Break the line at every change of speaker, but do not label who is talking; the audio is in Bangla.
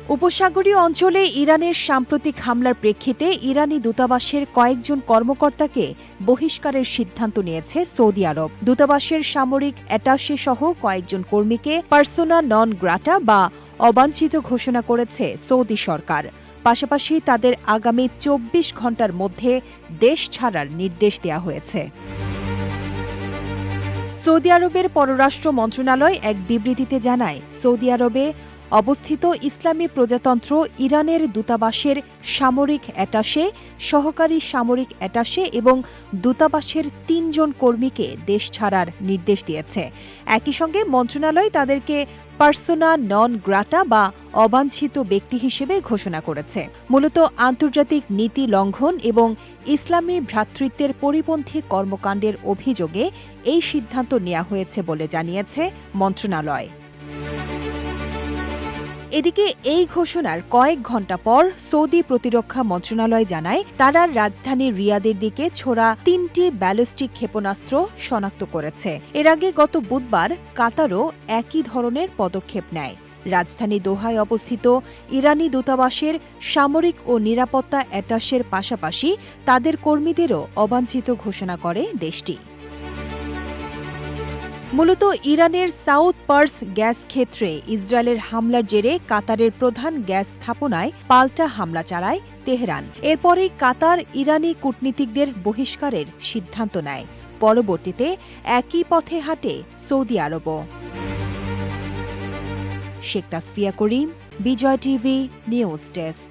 উপসাগরীয় অঞ্চলে ইরানের সাম্প্রতিক হামলার প্রেক্ষিতে ইরানি দূতাবাসের কয়েকজন কর্মকর্তাকে বহিষ্কারের সিদ্ধান্ত নিয়েছে সৌদি আরব। দূতাবাসের সামরিক অ্যাটাশে সহ কয়েকজন কর্মীকে পার্সোনা নন গ্রাটা বা অবাঞ্ছিত ঘোষণা করেছে সৌদি সরকার। পাশাপাশি তাদের আগামী ২৪ ঘণ্টার মধ্যে দেশ ছাড়ার নির্দেশ দেওয়া হয়েছে। সৌদি আরবের পররাষ্ট্র মন্ত্রণালয় এক বিবৃতিতে জানায়, সৌদি আরবে অবস্থিত ইসলামী প্রজাতন্ত্র ইরানের দূতাবাসের সামরিক অ্যাটাশে, সহকারী সামরিক অ্যাটাশে এবং দূতাবাসের ৩ জন কর্মীকে দেশ ছাড়ার নির্দেশ দিয়েছে। একই সঙ্গে মন্ত্রণালয় তাদেরকে পার্সোনা নন গ্রাটা বা অবাঞ্ছিত ব্যক্তি হিসেবে ঘোষণা করেছে। মূলত আন্তর্জাতিক নীতি লঙ্ঘন এবং ইসলামী ভ্রাতৃত্বের পরিপন্থী কর্মকাণ্ডের অভিযোগে এই সিদ্ধান্ত নেওয়া হয়েছে বলে জানিয়েছে মন্ত্রণালয়। এদিকে এই ঘোষণার কয়েক ঘণ্টা পর সৌদি প্রতিরক্ষা মন্ত্রণালয় জানায়, তারা রাজধানী রিয়াদের দিকে ছোড়া ৩টি ব্যালিস্টিক ক্ষেপণাস্ত্র শনাক্ত করেছে। এর আগে গত বুধবার কাতারও একই ধরনের পদক্ষেপ নেয়। রাজধানী দোহায় অবস্থিত ইরানি দূতাবাসের সামরিক ও নিরাপত্তা অ্যাটাশের পাশাপাশি তাদের কর্মীদেরও অবাঞ্ছিত ঘোষণা করে দেশটি। মূলত ইরানের সাউথ পার্স গ্যাস ক্ষেত্রে ইসরায়েলের হামলার জেরে কাতারের প্রধান গ্যাস স্থাপনায় পাল্টা হামলা চালায় তেহরান। এরপরেই কাতার ইরানি কূটনীতিকদের বহিষ্কারের সিদ্ধান্ত নেয়। পরবর্তীতে একই পথে হাঁটে সৌদি আরবও। শেখ তাসফিয়া করিম, বিজয় টিভি নিউজ ডেস্ক।